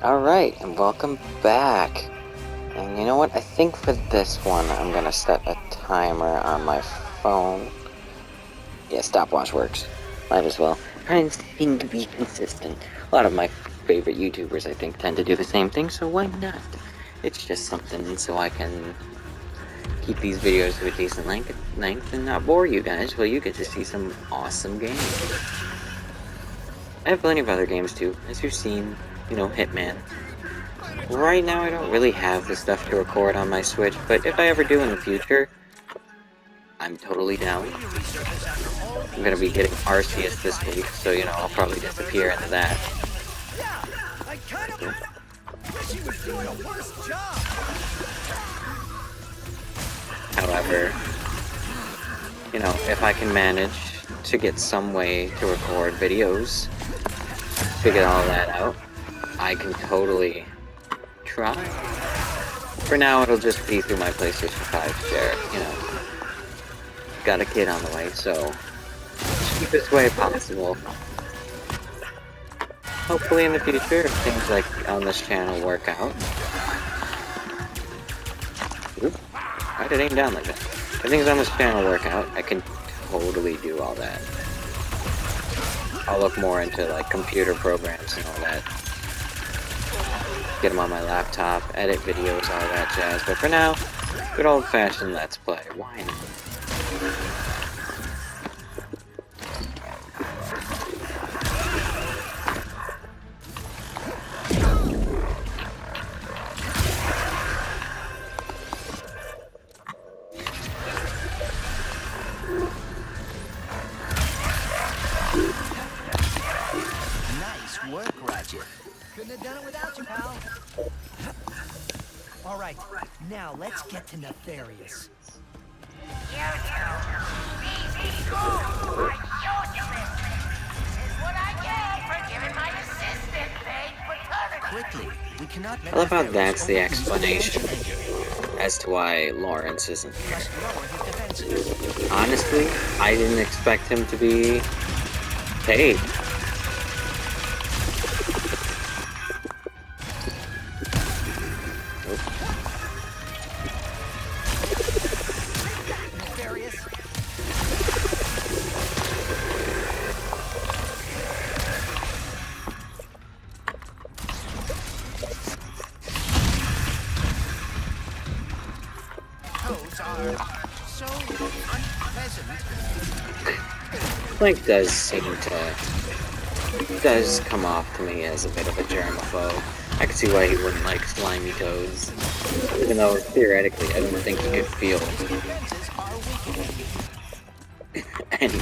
Alright, and welcome back. And you know what? I think for this one, I'm gonna set a timer on my phone. Yeah, stopwatch works. Might as well. Trying to be consistent. A lot of my favorite YouTubers, I think, tend to do the same thing, so why not? It's just something so I can keep these videos to a decent length and not bore you guys while you get to see some awesome games. I have plenty of other games too, as you've seen, Hitman. Right now I don't really have the stuff to record on my Switch, but if I ever do in the future, I'm totally down. I'm gonna be getting Arceus this week, so I'll probably disappear into that. However, if I can manage to get some way to record videos, figure all that out, I can totally try. For now, it'll just be through my PlayStation 5 share, Got a kid on the way, so cheapest way possible. Hopefully in the future, if things like on this channel work out. Oop, why did it aim down like that? If things on this channel work out, I can totally do all that. I'll look more into like computer programs and all that. Get them on my laptop, edit videos, all that jazz. But for now, good old-fashioned Let's Play. Why not? Nice work, Ratchet. Couldn't have done it without you, pal. All right, now let's get to Nefarious. You two, easy school. I useless. This is what I get for giving my assistant paid paternity. Quickly, we cannot let I love how Nefarious that's the overuse explanation the as to why Lawrence isn't here. must lower his defenses. Honestly, I didn't expect him to be paid. Nefarious. Those are so unpleasant. Clank does come off to me as a bit of a germaphobe. I can see why he wouldn't like slimy toads. Even though theoretically I don't think he could feel Defenses are weakening. any.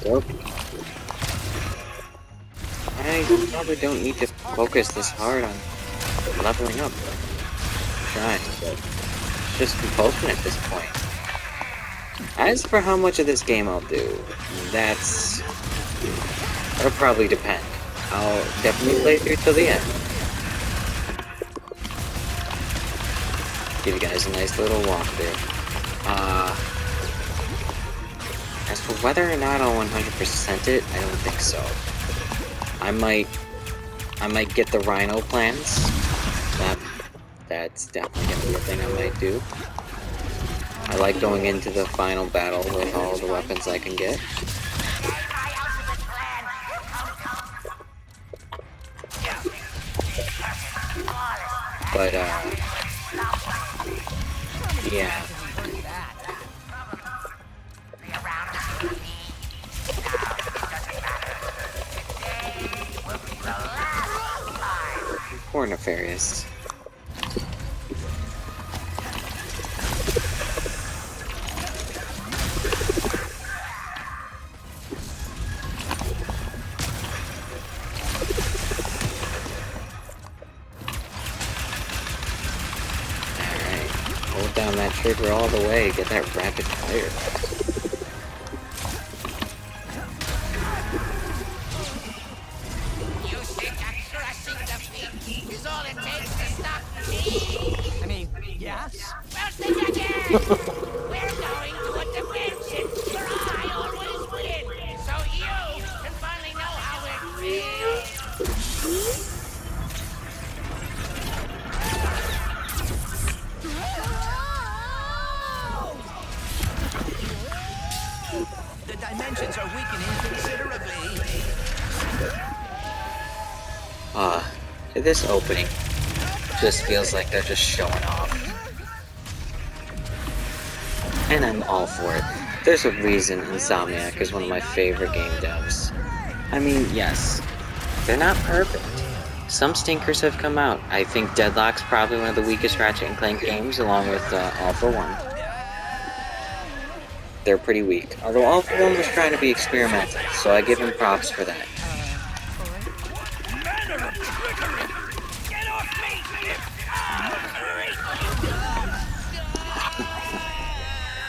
Nope. I probably don't need to focus this hard on leveling up. I'm trying, but it's just compulsion at this point. As for how much of this game I'll do, that'll probably depend. I'll definitely play through till the end. Give you guys a nice little walkthrough. As for whether or not I'll 100% it, I don't think so. I might get the Rhino plans. That's definitely gonna be a thing I might do. I like going into the final battle with all the weapons I can get. But, yeah. Poor Nefarious. Hold down that trigger all the way, get that rapid fire. You think a crushing defeat is all it takes to stop me? I mean, yes. Well, think again! We're going to a defeat! tensions are weakening considerably. This opening just feels like they're just showing off. And I'm all for it. There's a reason Insomniac is one of my favorite game devs. I mean, yes, they're not perfect. Some stinkers have come out. I think Deadlock's probably one of the weakest Ratchet & Clank games, along with All For One. They're pretty weak. Although All For One was trying to be experimental, so I give him props for that.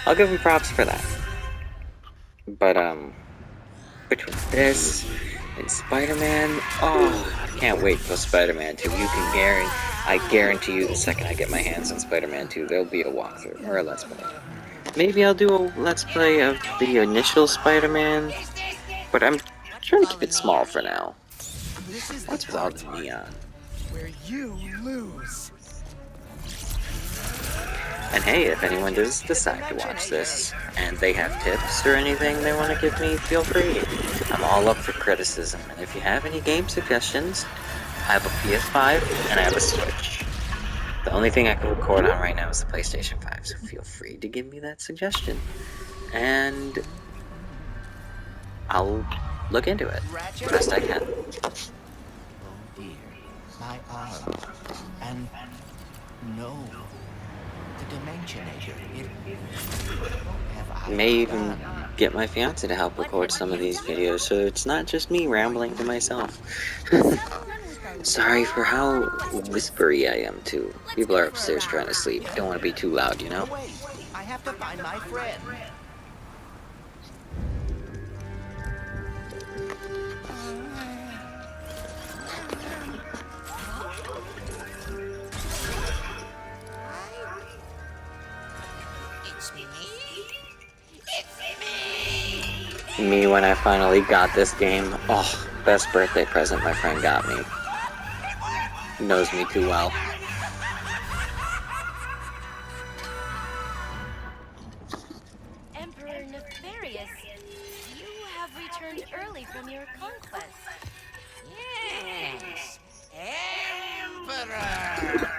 I'll give him props for that. But, between this and Spider-Man, oh, I can't wait for Spider-Man 2. I guarantee you the second I get my hands on Spider-Man 2, there'll be a walkthrough, or a Let's Play. Maybe I'll do a Let's Play of the initial Spider-Man, but I'm trying to keep it small for now. What's with all the neon? Where you lose. And hey, if anyone does decide to watch this, and they have tips or anything they want to give me, feel free. I'm all up for criticism, and if you have any game suggestions, I have a PS5 and I have a Switch. The only thing I can record on right now is the PlayStation 5, so feel free to give me that suggestion. And I'll look into it best I can. Oh dear, my arm. And no, the Dimensionator. May even get my fiance to help record some of these videos, so it's not just me rambling to myself. Sorry for how whispery I am, too. People are upstairs trying to sleep. Don't want to be too loud, you know? Wait, I have to find my friend. It's me. It's me. Me when I finally got this game. Oh, best birthday present my friend got me. He knows me too well. Emperor Nefarious, you have returned early from your conquest. Yes. Emperor.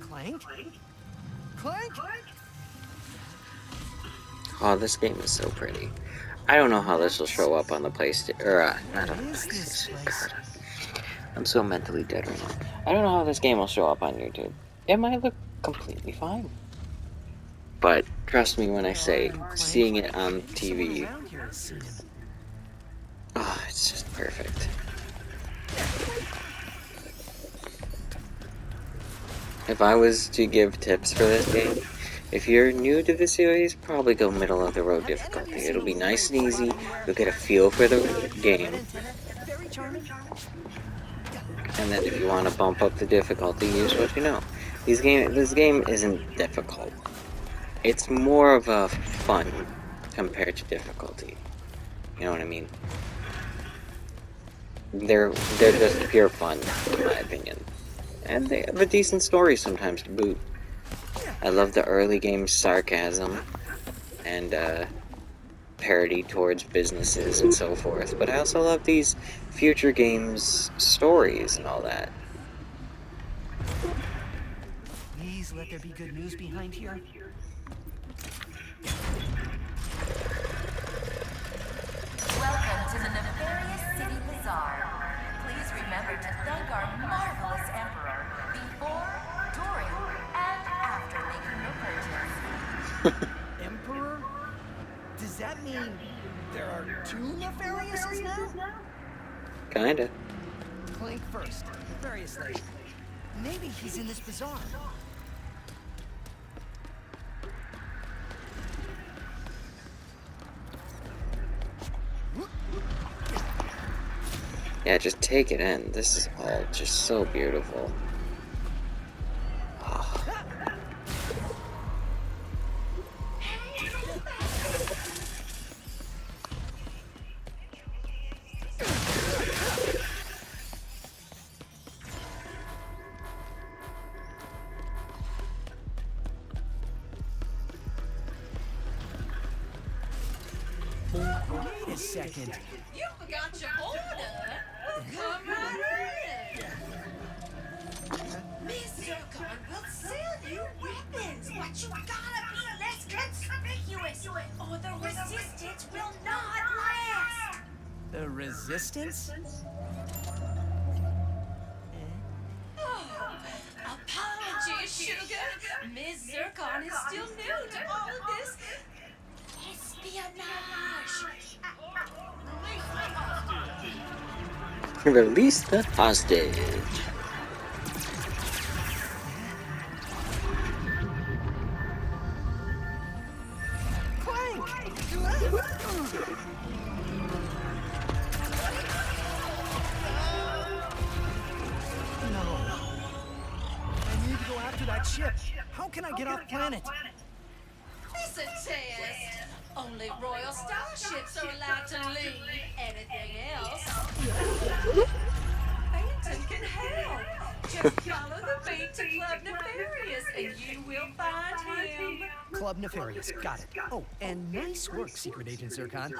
Clank? Clank? Oh, this game is so pretty. I don't know how this will show up on the PlayStation, or, not on the What is this PlayStation. place? God, I'm so mentally dead right now. I don't know how this game will show up on YouTube. It might look completely fine. But, trust me when I say, seeing it on TV, Around here has seen him. oh, it's just perfect. If I was to give tips for this game, if you're new to the series, probably go middle of the road difficulty. It'll be nice and easy, you'll get a feel for the game, Very charming. and then if you want to bump up the difficulty, use what you know. This game isn't difficult. It's more of a fun compared to difficulty. You know what I mean? They're just pure fun, in my opinion. And they have a decent story sometimes to boot. I love the early game sarcasm and parody towards businesses and so forth, but I also love these future games stories and all that. Please let there be good news behind here. Welcome to the Nefarious City Bazaar. Please remember to thank our marvelous Emperor before, during, and after making your purchase. Emperor? Does that mean there are two Nefariouses now? Kinda. Clank first, Nefarious later. Maybe he's in this bazaar. Yeah, just take it in. This is all just so beautiful. Wait a second. You forgot your order. Come right in. Miss Zircon will sell you weapons, but you gotta be less conspicuous, or the resistance will not last. The resistance? Oh, apologies, sugar. Miss Zircon is still new to all of this espionage. Release the hostage. No. I need to go after that ship. How can I get off planet? It's a test. Only royal starships are allowed to leave. Anything else, Phantom can help. Just follow the beat to Club Nefarious, and you will find him. Club Nefarious, got it. Oh, and nice work, Secret Agent Zircon.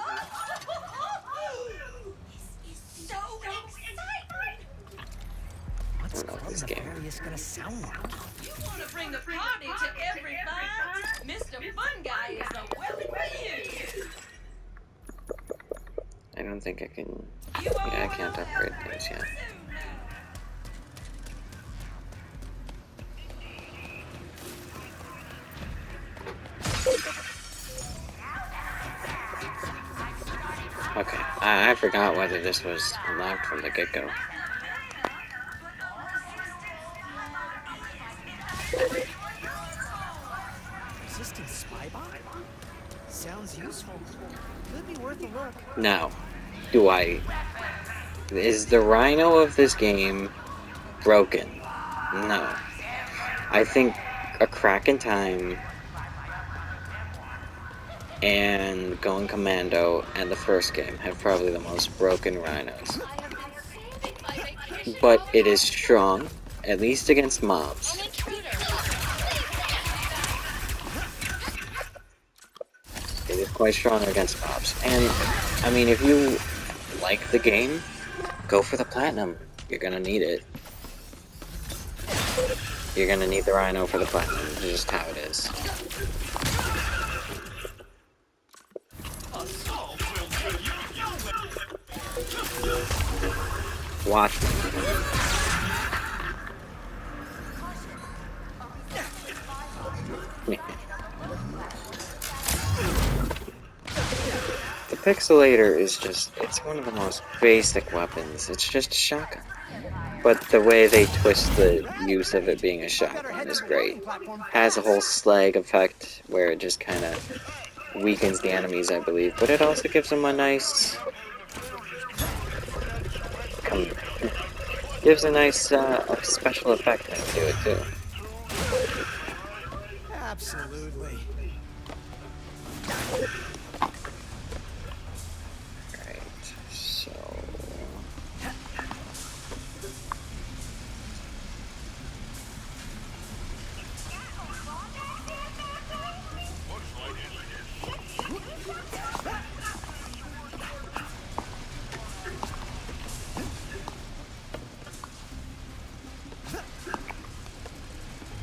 This is so exciting. What's I love Club this game. Nefarious gonna sound like? You want to bring the party to every fight? Mr. Fun Guy is the weapon for you. I don't think I can. You Yeah, I can't upgrade things yet. Okay, I forgot whether this was locked from the get-go. Resistance spy bot? Sounds useful. Could be worth a look. Now, is the Rhino of this game broken? No. I think A Crack in Time and Going Commando and the first game have probably the most broken Rhinos. But it is strong, at least against mobs. It is quite strong against mobs. And, I mean, if you like the game, go for the Platinum. You're gonna need it. You're gonna need the Rhino for the Platinum. It's just how it is. Watch me. The Pixelator is just, it's one of the most basic weapons. It's just a shotgun. But the way they twist the use of it being a shotgun is great. Has a whole slag effect where it just kind of weakens the enemies, I believe. But it also gives them a nice... gives a nice special effect when you do it too. Absolutely. Right, so...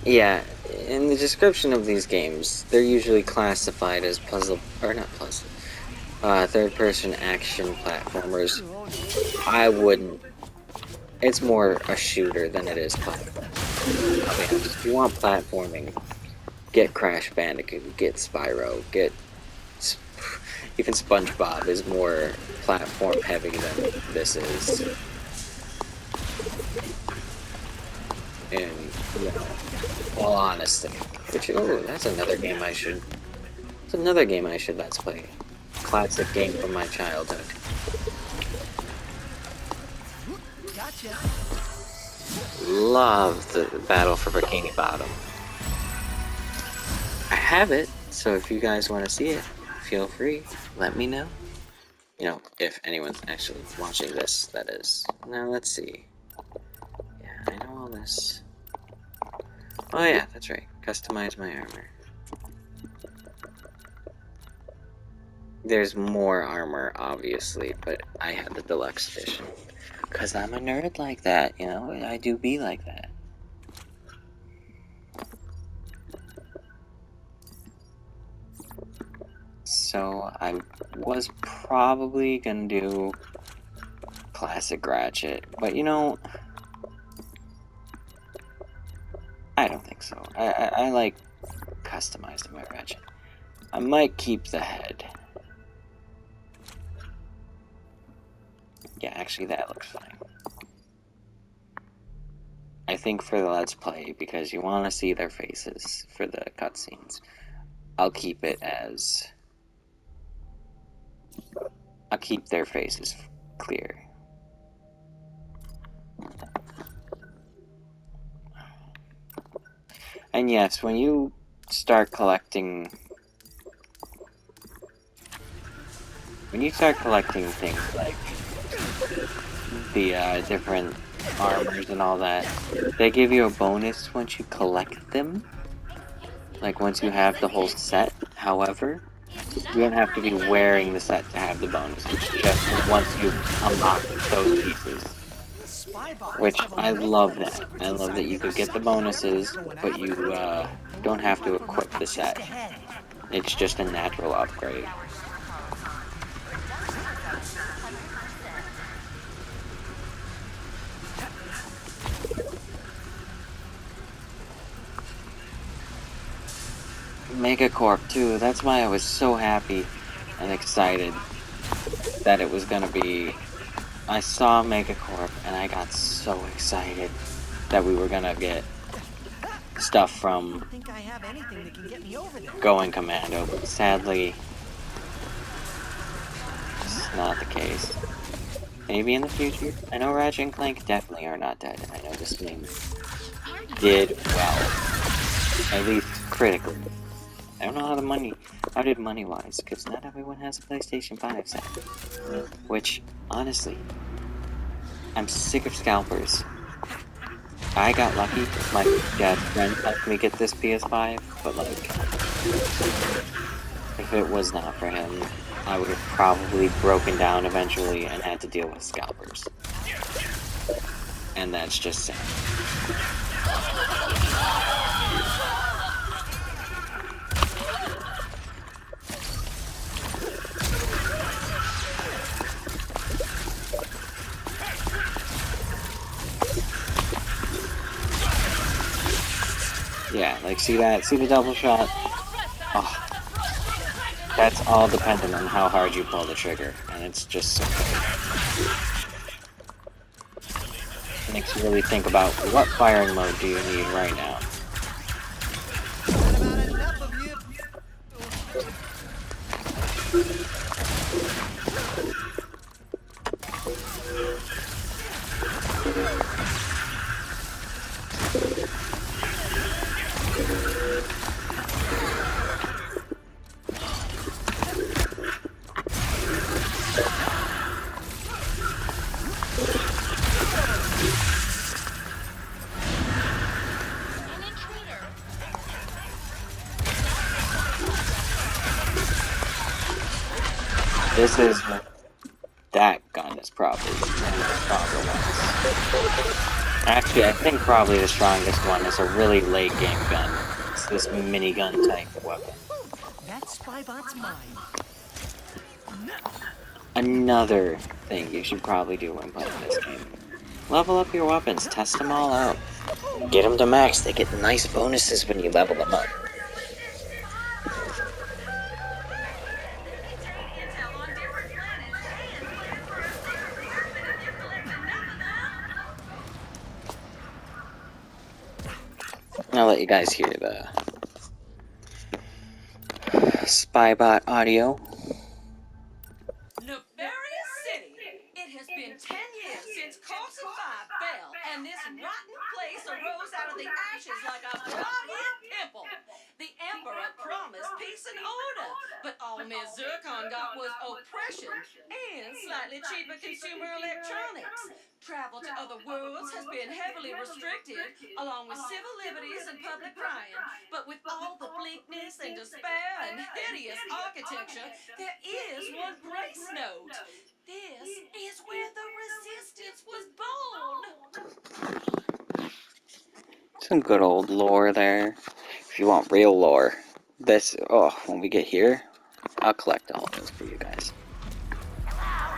Yeah, in the description of these games, they're usually classified as third-person action platformers. I wouldn't. It's more a shooter than it is platforming. I'll be honest. If you want platforming, get Crash Bandicoot, get Spyro, get... Even SpongeBob is more platform heavy than this is. in, you know, all honesty. Which, oh, that's another game I should... It's another game I should let's play. Classic game from my childhood. Gotcha. Love the Battle for Bikini Bottom. I have it, so if you guys want to see it, feel free. Let me know. You know, if anyone's actually watching this, that is. Now, let's see. Yeah, I know all this. Oh yeah, that's right. Customize my armor. There's more armor, obviously, but I have the deluxe edition. Because I'm a nerd like that, you know? I do be like that. So, I was probably gonna do Classic Ratchet, but you know, I don't think so. I like customizing my Ratchet. I might keep the head. Yeah, actually that looks fine. I think for the Let's Play, because you want to see their faces for the cutscenes, I'll keep it as... I'll keep their faces clear. And yes, when you start collecting... When you start collecting things like the different armors and all that, they give you a bonus once you collect them. Like once you have the whole set. However, you don't have to be wearing the set to have the bonus. It's just once you unlock those pieces. Which, I love that. I love that you could get the bonuses, but you don't have to equip the set. It's just a natural upgrade. Megacorp too, that's why I was so happy and excited that it was gonna be... I saw Megacorp and I got so excited that we were gonna get stuff from Going Commando, but sadly, it's not the case. Maybe in the future. I know Ratchet and Clank definitely are not dead. I know this game did well. At least critically. I don't know how did money-wise, because not everyone has a PlayStation 5 set. Which, honestly, I'm sick of scalpers. I got lucky, my dad's friend helped me get this PS5, but like, if it was not for him, I would have probably broken down eventually and had to deal with scalpers. And that's just sad. Yeah, like see that? See the double shot? Oh, that's all dependent on how hard you pull the trigger, and it's just so good. It makes you really think about what firing mode do you need right now. This is... that gun is probably one of the stronger ones. Actually, I think probably the strongest one is a really late game gun. It's this minigun type weapon. That Spybot's mine. Another thing you should probably do when playing this game. Level up your weapons, test them all out. Get them to max, they get nice bonuses when you level them up. I'll let you guys hear the Spybot audio. Nefarious City. It has been 10 years since Corpse 5 fell, and this rotten place arose out of the ashes like a blob-eared pimple. The Emperor promised peace and order, but all Ms. Zircon got was oppression and slightly cheaper consumer electronics. Travel to other worlds has been heavily restricted, along with civil liberties and public crying. But with all the bleakness and despair and hideous architecture, there is one grace note. This is where the resistance was born. Some good old lore there. If you want real lore, when we get here, I'll collect all of those for you guys. Hello?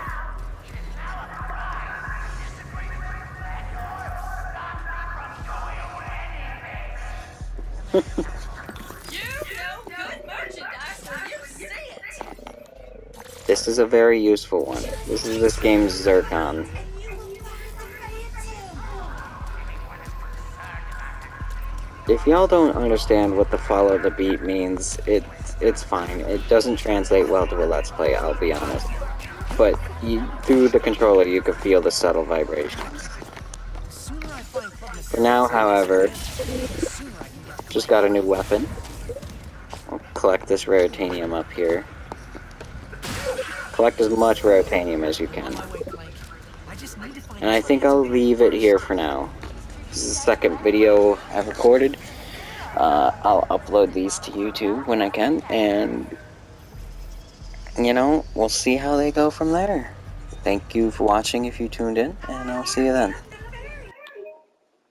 It is now a crime to disagree with me, and you're stop me from joining anything. You know good merchandise when you see it. This is a very useful one. This is this game's Zircon. And you will find the pt2. If y'all don't understand what the follow the beat means, it's fine. It doesn't translate well to a Let's Play, I'll be honest. But through the controller, you can feel the subtle vibrations. The sooner I find Club For now, however, the sooner I can get to just got a new weapon. I'll collect this raritanium up here. Collect as much raritanium as you can. my way, Clank. I just need to find And I think I'll leave it here for now. This is the second video I've recorded. I'll upload these to YouTube when I can, and we'll see how they go from there. Thank you for watching if you tuned in, and I'll see you then.